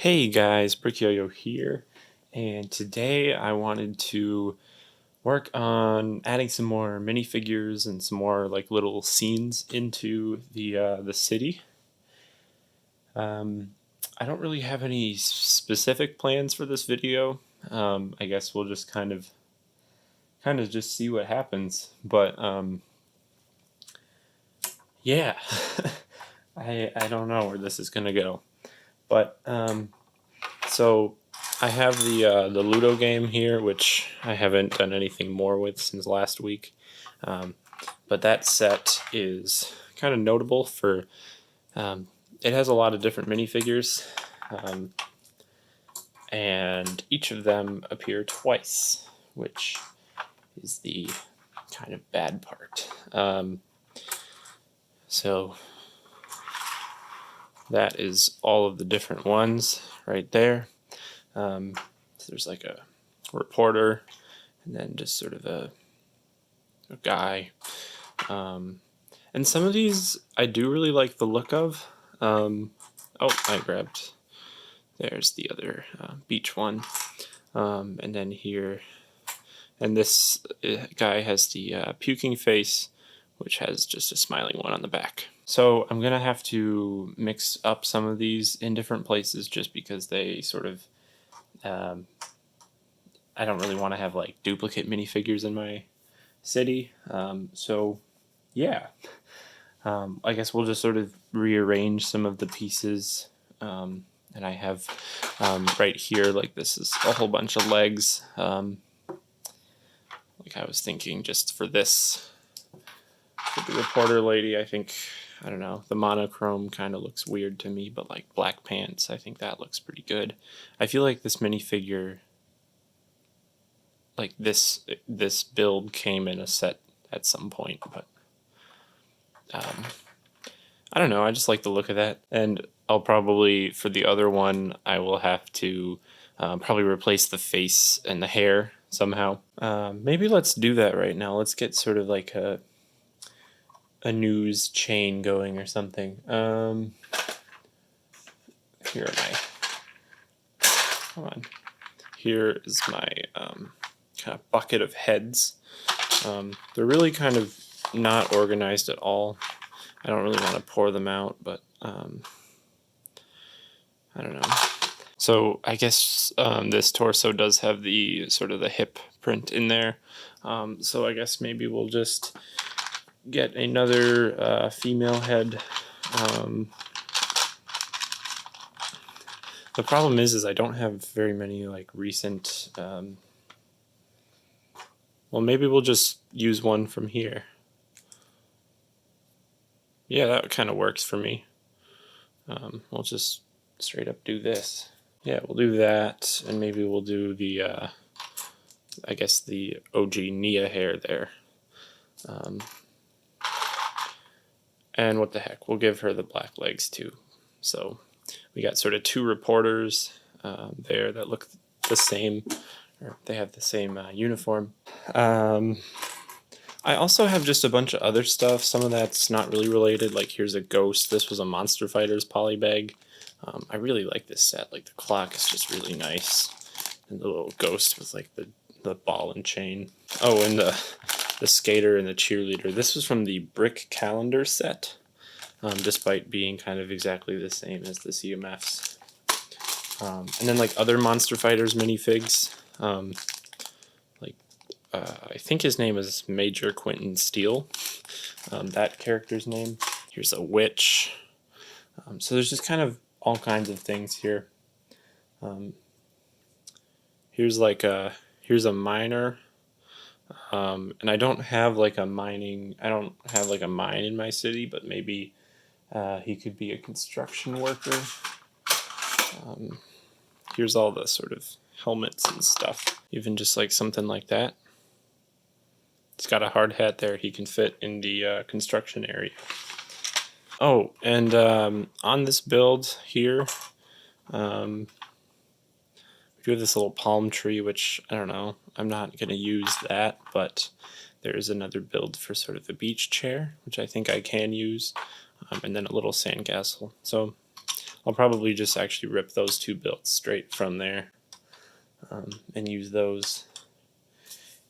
Hey guys, Brickset here, and today I wanted to work on adding some more minifigures and some more like little scenes into the city. I don't really have any specific plans for this video. I guess we'll just kind of just see what happens. But yeah, I don't know where this is gonna go. But so I have the Ludo game here, which I haven't done anything more with since last week. But that set is kind of notable for it has a lot of different minifigures, and each of them appear twice, which is the kind of bad part. So that is all of the different ones right there. So there's like a reporter, and then just sort of a guy. And some of these I do really like the look of. Oh, I grabbed. There's the other beach one. And then here, and this guy has the puking face, which has just a smiling one on the back. So I'm gonna have to mix up some of these in different places just because they sort of I don't really want to have like duplicate minifigures in my city. So yeah, I guess we'll just sort of rearrange some of the pieces. And I have right here, like this is a whole bunch of legs. Like I was thinking just for this, for the reporter lady, I think, I don't know, the monochrome kind of looks weird to me, but like black pants, I think that looks pretty good. I feel like this minifigure, like this build came in a set at some point, but I don't know, I just like the look of that. And I'll probably, for the other one, I will have to probably replace the face and the hair somehow. Maybe let's do that right now. Let's get sort of like a news chain going or something. Here am I. Come on. Here is my kind of bucket of heads. They're really kind of not organized at all. I don't really want to pour them out, but I don't know. So I guess this torso does have the sort of the hip print in there. So I guess maybe we'll just get another female head. The problem is I don't have very many like recent. Well, maybe we'll just use one from here. Yeah, that kind of works for me. We'll just straight up do this. Yeah, we'll do that, and maybe we'll do the, I guess the OG Nia hair there. And what the heck, we'll give her the black legs too. So we got sort of two reporters there that look the same, or they have the same uniform. I also have just a bunch of other stuff. Some of that's not really related. Like here's a ghost. This was a Monster Fighters polybag. I really like this set. Like the clock is just really nice, and the little ghost with like the ball and chain. Oh, and the skater and the cheerleader. This was from the Brick Calendar set, despite being kind of exactly the same as the CMFs. And then like other Monster Fighters minifigs. I think his name is Major Quentin Steele, that character's name. Here's a witch. So there's just kind of all kinds of things here. Here's a miner, and I don't have like a mine in my city, but maybe he could be a construction worker. Here's all the sort of helmets and stuff, even just like something like that. He's got a hard hat there. He can fit in the construction area. Oh, and on this build here, we do have this little palm tree, which, I don't know, I'm not going to use that, but there is another build for sort of a beach chair, which I think I can use, and then a little sandcastle. So I'll probably just actually rip those two builds straight from there and use those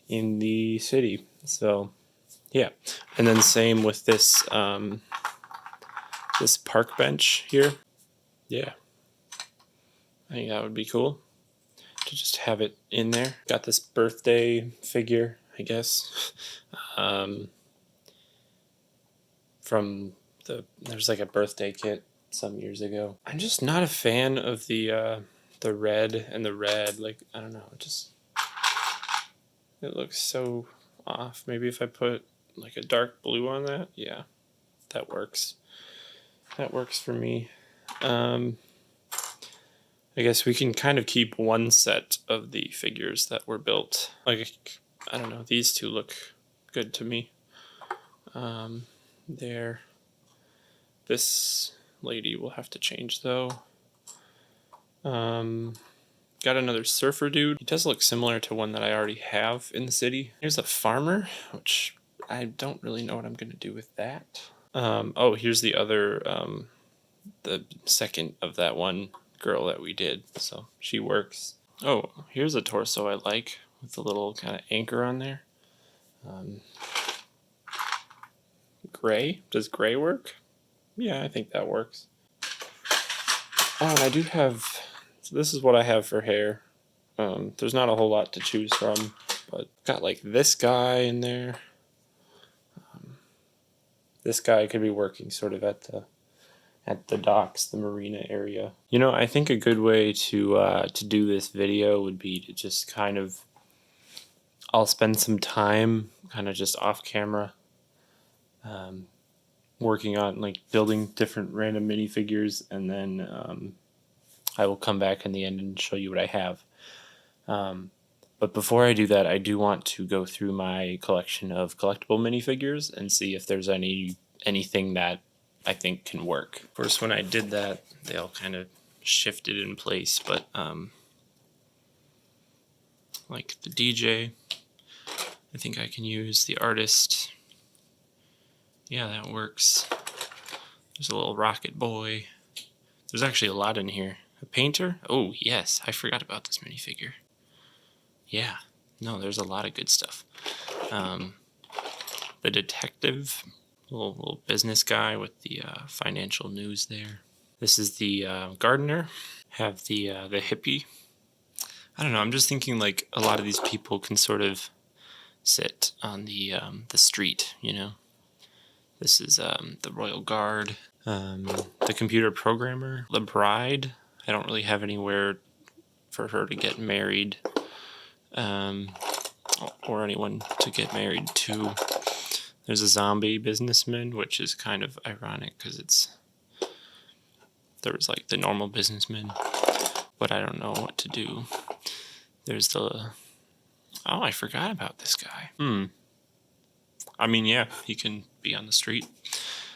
in the city. So yeah, and then same with this this park bench here. Yeah, I think that would be cool to just have it in there. Got this birthday figure, I guess, from there's like a birthday kit some years ago. I'm just not a fan of the red and the red. Like, I don't know, it looks so off. Maybe if I put like a dark blue on that, yeah, that works. That works for me. I guess we can kind of keep one set of the figures that were built. Like, I don't know, these two look good to me. There. This lady will have to change though. Got another surfer dude. He does look similar to one that I already have in the city. Here's a farmer, which I don't really know what I'm going to do with that. Oh, here's the other, the second of that one girl that we did. So she works. Oh, here's a torso I like with the little kind of anchor on there. Gray? Does gray work? Yeah, I think that works. Oh, and I do have, so this is what I have for hair. There's not a whole lot to choose from, but got like this guy in there. This guy could be working sort of at the docks, the marina area. You know, I think a good way to do this video would be to just kind of, I'll spend some time kind of just off camera, working on like building different random minifigures, and then I will come back in the end and show you what I have. But before I do that, I do want to go through my collection of collectible minifigures and see if there's anything that I think can work. Of course, when I did that, they all kind of shifted in place, but like the DJ, I think I can use the artist. Yeah, that works. There's a little rocket boy. There's actually a lot in here. A painter? Oh, yes, I forgot about this minifigure. Yeah, no, there's a lot of good stuff. The detective, little business guy with the financial news there. This is the gardener. Have the hippie. I don't know, I'm just thinking like a lot of these people can sort of sit on the street, you know. This is the Royal Guard. The computer programmer. The bride. I don't really have anywhere for her to get married. Or anyone to get married to. There's a zombie businessman, which is kind of ironic because there was like the normal businessman, but I don't know what to do. There's oh, I forgot about this guy. I mean, yeah, he can be on the street.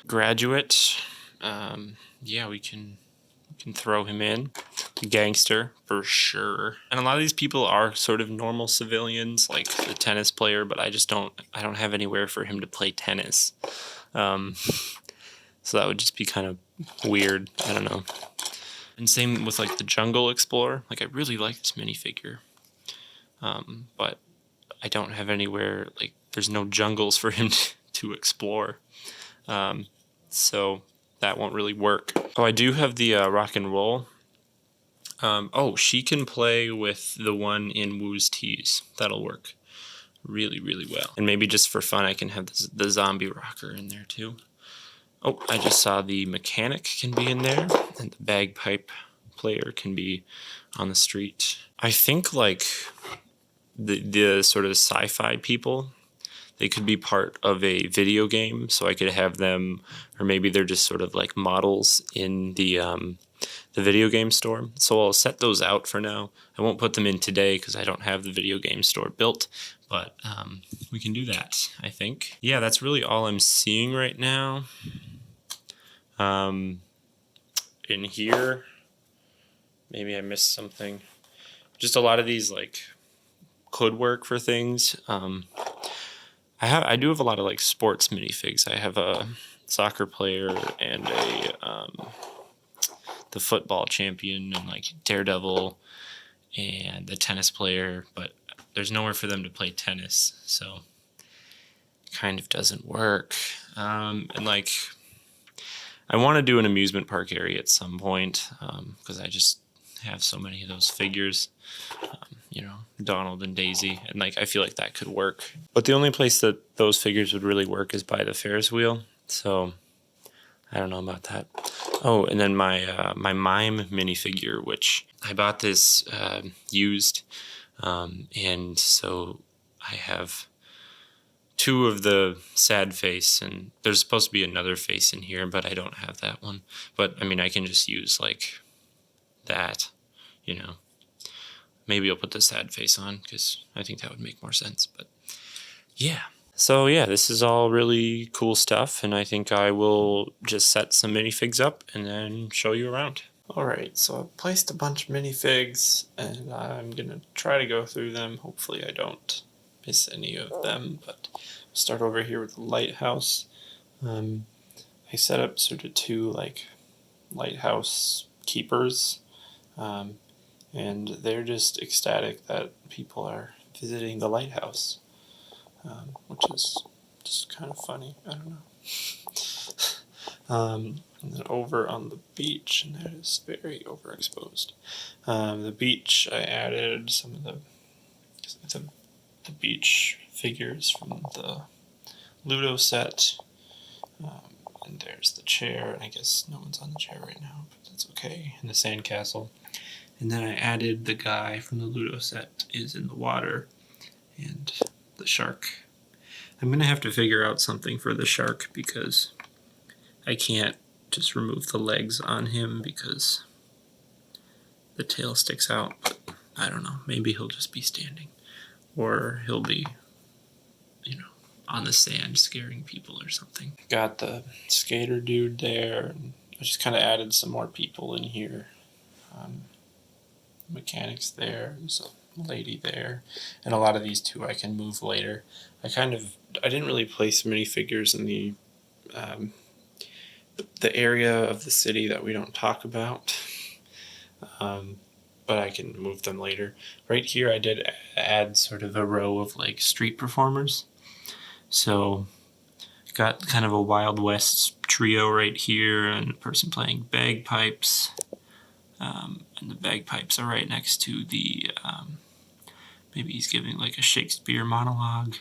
Graduate, yeah, we can throw him in. Gangster, for sure. And a lot of these people are sort of normal civilians, like the tennis player, but I don't have anywhere for him to play tennis. So that would just be kind of weird. I don't know. And same with like the jungle explorer. Like I really like this minifigure. But I don't have anywhere, like there's no jungles for him to explore. So that won't really work. Oh, I do have the rock and roll. Oh, she can play with the one in Woo's Tees. That'll work really, really well. And maybe just for fun, I can have the zombie rocker in there too. Oh, I just saw the mechanic can be in there, and the bagpipe player can be on the street. I think like the sort of sci-fi people, they could be part of a video game, so I could have them, or maybe they're just sort of like models in the video game store. So I'll set those out for now. I won't put them in today because I don't have the video game store built, but we can do that, I think. Yeah, that's really all I'm seeing right now. In here, maybe I missed something. Just a lot of these like could work for things. I do have a lot of like sports minifigs. I have a soccer player and the football champion and like Daredevil and the tennis player, but there's nowhere for them to play tennis, so kind of doesn't work. And like, I want to do an amusement park area at some point, because I just have so many of those figures, Donald and Daisy, and like I feel like that could work. But the only place that those figures would really work is by the Ferris wheel, so I don't know about that. Oh, and then my mime minifigure, which I bought this used, and so I have 2 of the sad face, and there's supposed to be another face in here, but I don't have that one. But I mean, I can just use like that, Maybe I'll put the sad face on because I think that would make more sense. But yeah. So yeah, this is all really cool stuff, and I think I will just set some minifigs up and then show you around. Alright, so I've placed a bunch of minifigs, and I'm going to try to go through them. Hopefully I don't miss any of them, but I'll start over here with the lighthouse. I set up sort of 2 like lighthouse keepers, and they're just ecstatic that people are visiting the lighthouse, which is just kind of funny. I don't know. And then over on the beach, and that is very overexposed. The beach, I added some of the beach figures from the Ludo set. And there's the chair, and I guess no one's on the chair right now, but that's okay. And the sandcastle. And then I added the guy from the Ludo set is in the water, and the shark. I'm going to have to figure out something for the shark because I can't just remove the legs on him because the tail sticks out. But I don't know. Maybe he'll just be standing, or he'll be, on the sand scaring people or something. Got the skater dude there, and I just kind of added some more people in here. Mechanics there, there's a lady there, and a lot of these too I can move later. I didn't really place minifigures in the area of the city that we don't talk about, but I can move them later. Right here I did add sort of a row of like street performers, so got kind of a Wild West trio right here, and a person playing bagpipes. And the bagpipes are right next to the, maybe he's giving like a Shakespeare monologue.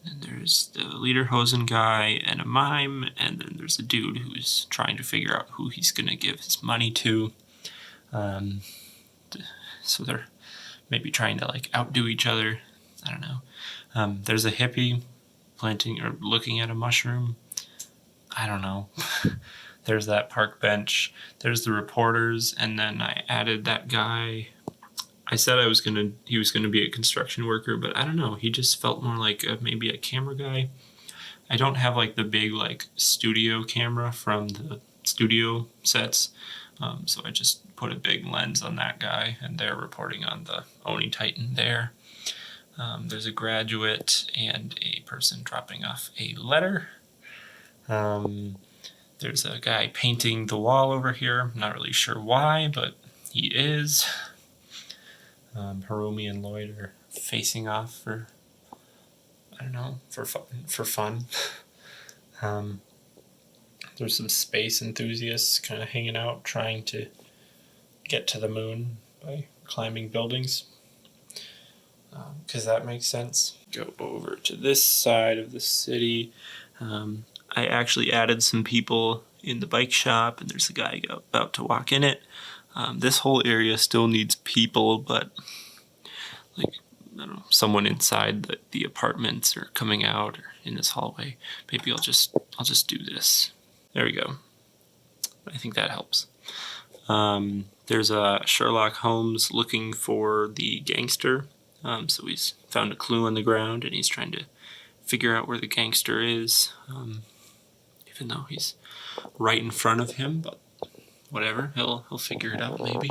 And then there's the Lederhosen guy and a mime, and then there's a dude who's trying to figure out who he's going to give his money to. So they're maybe trying to like outdo each other. I don't know. There's a hippie planting or looking at a mushroom. I don't know. There's that park bench. There's the reporters, and then I added that guy. I said he was gonna be a construction worker, but I don't know. He just felt more like maybe a camera guy. I don't have like the big like studio camera from the studio sets, so I just put a big lens on that guy, and they're reporting on the Oni Titan there. There's a graduate and a person dropping off a letter. There's a guy painting the wall over here. I'm not really sure why, but he is. Harumi and Lloyd are facing off for, I don't know, for fun. There's some space enthusiasts kind of hanging out, trying to get to the moon by climbing buildings. Because that makes sense. Go over to this side of the city. I actually added some people in the bike shop, and there's a guy about to walk in it. This whole area still needs people, but like, I don't know, someone inside the apartments or coming out or in this hallway. Maybe I'll just do this. There we go. I think that helps. There's a Sherlock Holmes looking for the gangster. So he's found a clue on the ground, and he's trying to figure out where the gangster is. Even though he's right in front of him, but whatever, he'll figure it out maybe.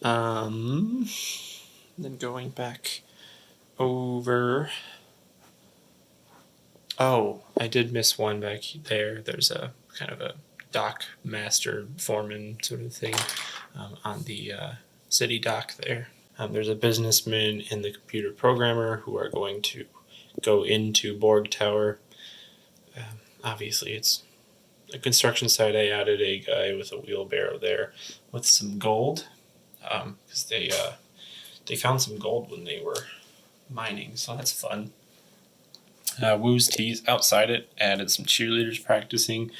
Then going back over. Oh, I did miss one back there. There's a kind of a dock master foreman sort of thing on the city dock there. There's a businessman and the computer programmer who are going to go into Borg Tower. Obviously, it's a construction site. I added a guy with a wheelbarrow there with some gold, because they found some gold when they were mining, so that's fun. Woo's Tees outside it added some cheerleaders practicing.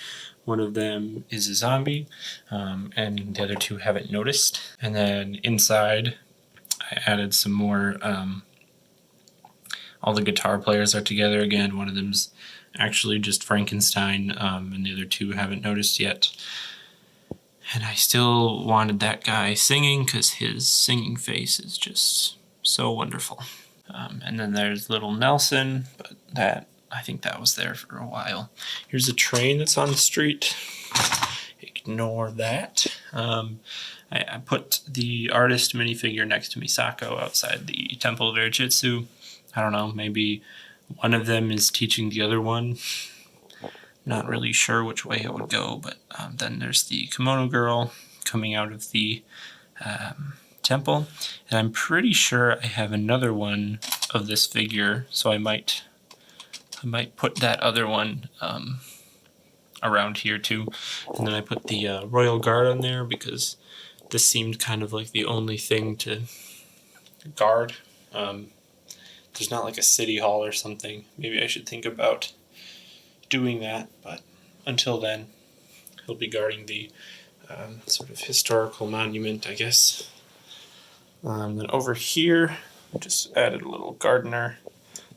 One of them is a zombie, and the other two haven't noticed. And then inside, I added some more. All the guitar players are together again. One of them's actually just Frankenstein, and the other two haven't noticed yet. And I still wanted that guy singing because his singing face is just so wonderful. And then there's little Nelson, but I think that was there for a while. Here's a train that's on the street. Ignore that. I put the artist minifigure next to Misako outside the Temple of Air-Jitsu. I don't know, maybe one of them is teaching the other one. Not really sure which way it would go, but then there's the kimono girl coming out of the temple. And I'm pretty sure I have another one of this figure, so I might put that other one around here too. And then I put the Royal Guard on there because this seemed kind of like the only thing to guard. There's not like a city hall or something. Maybe I should think about doing that, but until then, he'll be guarding the sort of historical monument, I guess. Then over here, I just added a little gardener,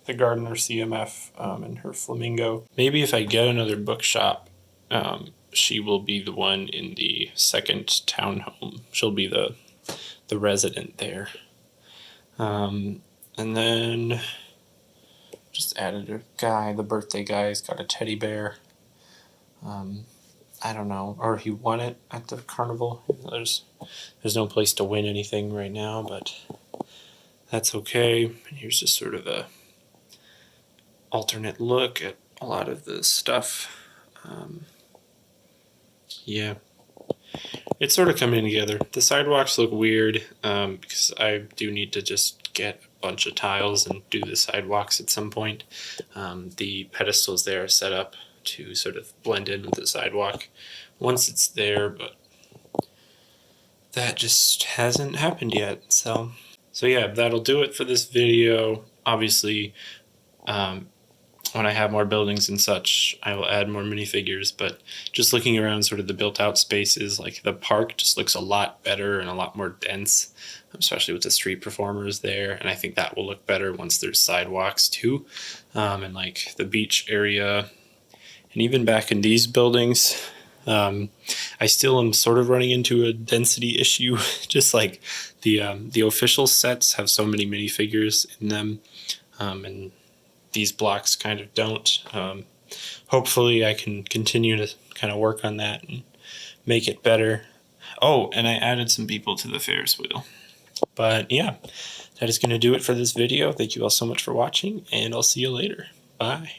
the gardener CMF and her flamingo. Maybe if I get another bookshop, she will be the one in the second townhome. She'll be the resident there. And then just added a guy, the birthday guy. He's got a teddy bear. I don't know, or he won it at the carnival. There's no place to win anything right now, but that's okay. And here's just sort of a alternate look at a lot of the stuff. Yeah, it's sort of coming together. The sidewalks look weird because I do need to just get a bunch of tiles and do the sidewalks at some point. The pedestals there are set up to sort of blend in with the sidewalk once it's there, but that just hasn't happened yet. So yeah, that'll do it for this video. Obviously, when I have more buildings and such, I will add more minifigures, but just looking around sort of the built out spaces, like the park just looks a lot better and a lot more dense, especially with the street performers there. And I think that will look better once there's sidewalks too. And like the beach area, and even back in these buildings, I still am sort of running into a density issue. Just like the official sets have so many minifigures in them, and these blocks kind of don't. Hopefully I can continue to kind of work on that and make it better. Oh, and I added some people to the Ferris wheel. But yeah, that is going to do it for this video. Thank you all so much for watching, and I'll see you later. Bye.